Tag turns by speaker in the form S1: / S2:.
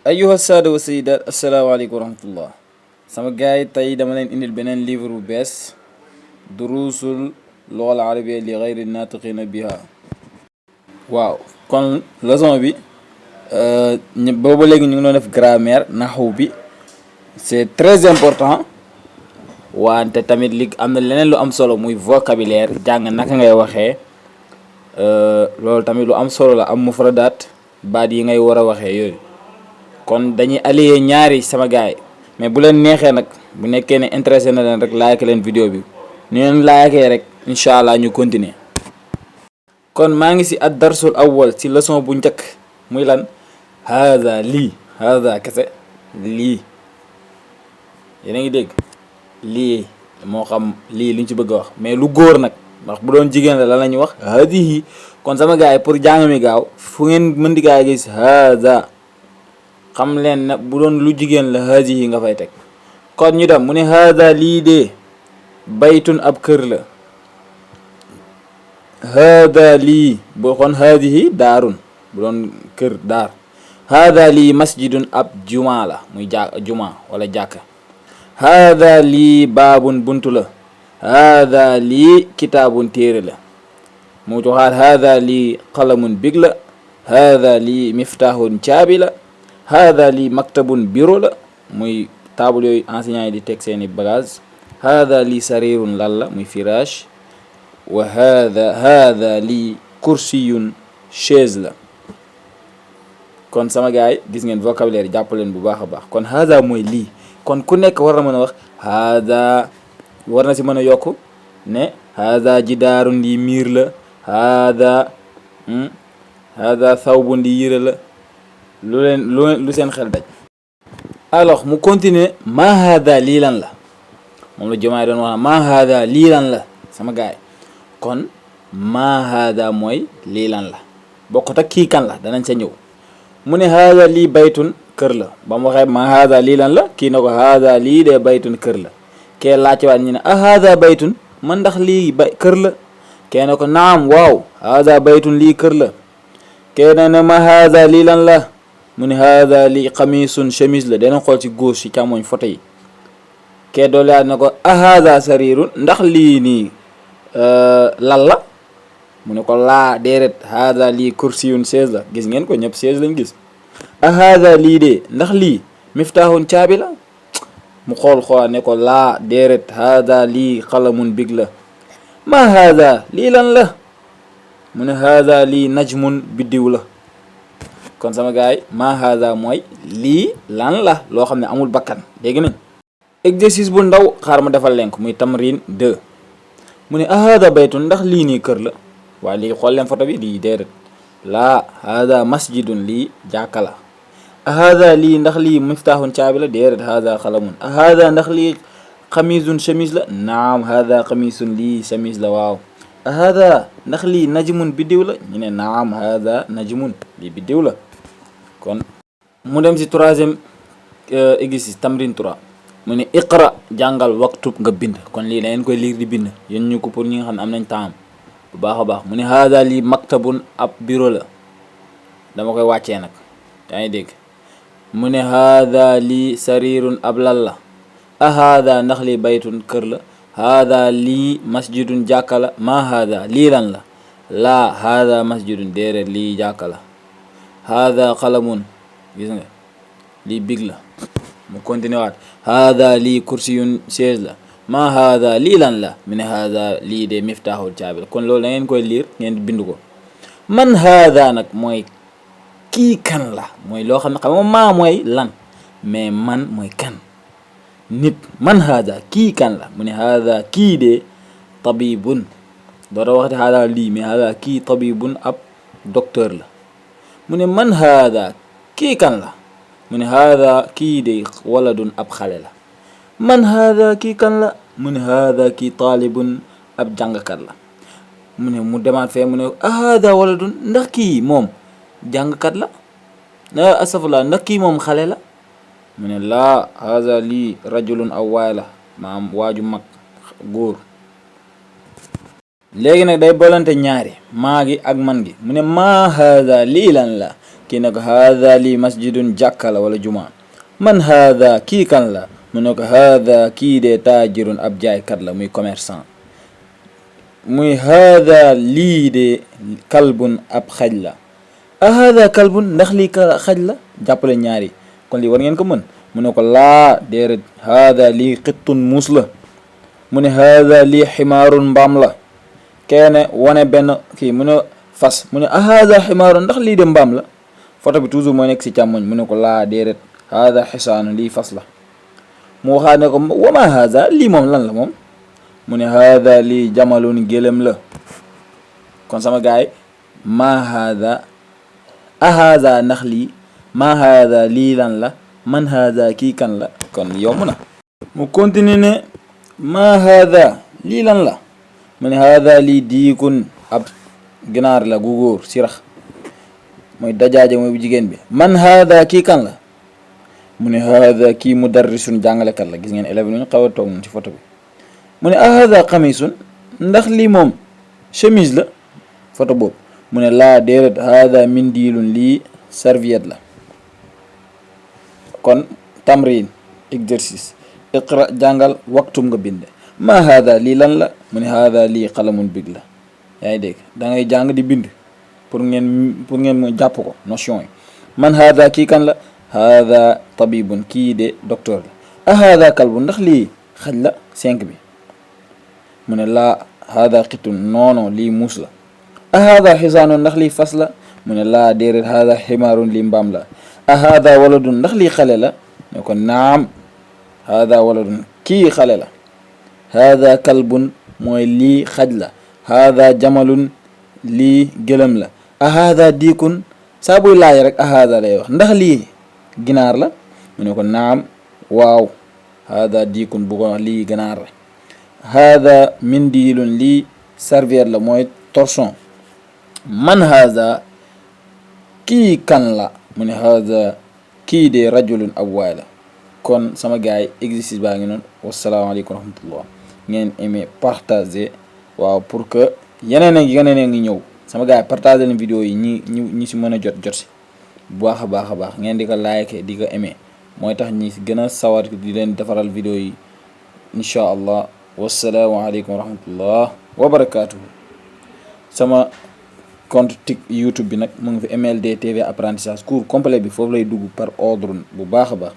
S1: أيها السادة والسيدات السلام عليكم ورحمة الله. sama gaay tey dama leen indil beneen livre bu bees duruusul lughal arabiyya li ghayri naatiqiina biha. waaw kon leçon bi booba léegi ñu ngi doon def grammaire naxwu bi, c'est très important. wante tamit li am na leneen lu am solo muy vocabulaire, jàng naka ngay waxee, loolu tamit lu am solo la. am mufradaat, baat yi ngay war a waxee yooyu. kon dañuy allier ñaari sama gaay, mais bu leen neexee nag, bu nekkee ne intéressé na leen rek like leen vidéo bi. ni leen like rek incha allah ñu continuer. kon maa ngi si ad darsul awwal ci leçon bu njëkk, muy lan? haada lii, haada kese lii. yéen a ngi dégg lii, moo xam lii luñ ci bëgg a wax, mais lu góor nag, ndax bu doon jigéen la lan la ñuy wax haadihi. kon sama gars yi pour jàng mi gaaw, fu ngeen mën di gaa gis haada, xam leen ne bu doon lu jigéen la haadihi nga fay teg. kon ñu dem, mu ne haada lii de baytun ab kër la. haada lii boo xoon haadihi daarun, bu doon kër daar. haada lii masjidun ab juma la, muy juma wala jàkka. haada lii baabun buntu la. haada lii kitaabun téere la. mu joxaat haada lii qalamun big la. haada lii miftaaxun caabi la. haada lii maktabun bureau la, muy table yooyu enseignant yi di teg seeni bagage. haada lii sarirun lal la, muy firaash. wa haada lii kursiyun chaise la. kon sama gars yi gis ngeen vocabulaire yi, jàpp leen bu baax a baax. kon haada mooy lii. kon ku nekk war na mën a wax haada, war na si mën a yokk ne haada jidaarun lii miir la. haada thawbun lii yére la. lu seen xel daj. alors mu continuer, ma haada lii lan la. moom la Jomaay doon wax ma haada lii lan la sama gaay. kon ma haada mooy lii lan la, bokkut ak kii kan la, danañ sa ñëw. mu ne haada lii baytun kër la. ba mu waxee ma haada lii lan la, kii na ko haada lii de baytun kër la. kee laajte waat ñu ne a haada baytun, man ndax lii kër la. kee na ko naam waaw haada baytun lii kër la. kee na ne ma haada lii lan la. mu ne haada lii xamisun chemise la. dana xool ci gauche ci càmmoñ photo yi. kee doolaat na ko a haada sarirun, ndax lii nii lal la. mu ne ko laa déeret, haada lii kursiyun chaise la. gis ngeen ko, ñëpp chaise lañ gis. a haada lii de, ndax lii miftaaxun caabi la. mu xool ne ko laa déeret, haada lii qalamun big la. ma haada lii lan la. mu ne haada lii najmun biddiw la. kon sama gaay yi, ma haada mooy lii lan la, loo xam ne amul bakkan. dégg nañ exercice bu ndaw, xaar ma defal leen ko, muy tamrin 2. mu ne a haada baytun, ndax lii nii kër la. waaye lii xool leen photo bi, lii déedéet. laa haada masjidun, lii jàkka la. a haada lii, ndax lii miftaaxun caabi la. déedéet, haada xalamun. a haada ndax lii xamisun chemise la. naam haada xamisun, lii chemise la. waaw. a haada ndax lii najmun biddiw la. ñu ne naam haada najmun, lii biddiw la. kon mu dem si troisième exercice, tamrin 3. mu ne iqra, jàngal, waktub nga bind. kon lii da ngeen koy lire di bind, yéen ñu ko pour ñi nga xam ne am nañ temps bu baax a baax. mu ne haada lii maktabun, ab bureau la. dama koy wàccee nag, yaa ngi dégg. mu ne haada lii sarirun, ab lal la. a haada ndax lii baytun, kër la. haada lii masjidun, jàkka la. ma haada lii lan la. laa haada masjidun, déedéet lii jàkka la. haada qalamun, gis nga lii big la. mu continué waat, haada lii kursiyun, chaise la. ma haada lii lan la. mu ne haada lii de miftaaxul caabi la. kon loolu da ngeen koy liir, ngeen bind ko. man haada nag mooy kii kan la, mooy loo xam ne xam nga maa mooy lan, mais man mooy kan, nit. man haada kii kan la. mu ne haada kii de tabibun, doora waxte haada lii, mais haada kii tabibun, ab docteur la. mu ne man haada kii kan la. mu ne haada kii de waladun, ab xale la. man haada kii kan la. mu ne haada kii taalibun, ab jàngkat la. mu ne mu demaat fee, mu ne a haada waladun, ndax kii moom jàngkat la. asafula, ndax kii moom xale la. mu ne laa haada lii rajulun, aw waay la, maam waaju mag góor. léegi nag day bolante ñaari maa gi ak man gi. mu ne ma haada lii lan la. kii ne ko haada lii masjidun jàkka la wala juma. man haada kii kan la mu ne ko haada kii de taajirun ab jaaykat la muy commerçant. muy haada lii de kalbun ab xaj la. a haada kalbun ndax lii xaj la jàppale ñaari kon lii war ngeen ko mën. mu ne ko laa déedéet haada lii xittun muus la. mu ne haada lii ximaarun mbaam la. keene wane benn kii mu ne fas mu ne a haada ximaarun ndax lii de mbaam la. photo bi toujours mooy nekk si càmmoñ mu ne ko laa déedéet haada xisaanu lii fas la. mu waxaat ne ko wama haada lii moom lan la moom. mu ne haada lii jamalun gélém la. kon sama gaay ma haada a haada ndax lii ma haada lii lan la man haada kii kan la kon yomb na. mu continue ne ma haada lii lan la mu ne haada lii diikun ab ginaar la gu góor sirax mooy dajaaje mooy bu jigéen bi. man haada kii kan la mu ne haada kii mudarrisun jàngalekat la. gis ngeen élève ñu xaw a toog ci photo bi. mu ne a haada xamisun ndax lii moom chemise la photo boobu. mu ne laa déedéet haada mindilun lii serviette la. kon tamrin exercice iqra jàngal waktum nga bind. ma haada lii lan la mu ne haada lii xalamun big la. yaa ngi dégg da ngay jàng di bind pour ngeen mu jàpp ko notion yi. man haada kii kan la haada tabibun kii de docteur la. a haada kalbun ndax lii xaj la 5 bi. mu ne laa haada xitun noono lii muus la. a haada xisaanun ndax lii fas la. mu ne laa déedéet haada ximaarun lii mbaam la. a haada waladun ndax lii xale la. ne ko naam haada waladun kii xale la. haada kalbun mooy lii xaj la. haada jamalun lii gëlëm la. a haada diikun saa buy laaj rek a haada lay wax ndax lii ginaar la. mu ne ko naam waaw haada diikun bu ko wax lii ginaar la. haada mindilun lii serviette la mooy torchon. man haada kii kan la mu ne haada kii de rajulun ab waay la. kon sama gaay exercice baa ngi noonu. wasalaamaaleykum wa rahmatullah. ngeen aimé partager waaw pour que yeneen a ngi ñëw sama gaay partager leen vidéo yi ñi si mën a jot si bu baax a baax ngeen di ko like di ko aimé mooy tax ñi si gën a sawar di leen defaral vidéo yi incha allah. wasalaamaaleykum wa rahmatullah wa barakaatuhu. sama compte YouTube bi nag mu ngi fi MLD TV apprentissage cours complet bi foofu lay dugg par ordre bu baax a baax.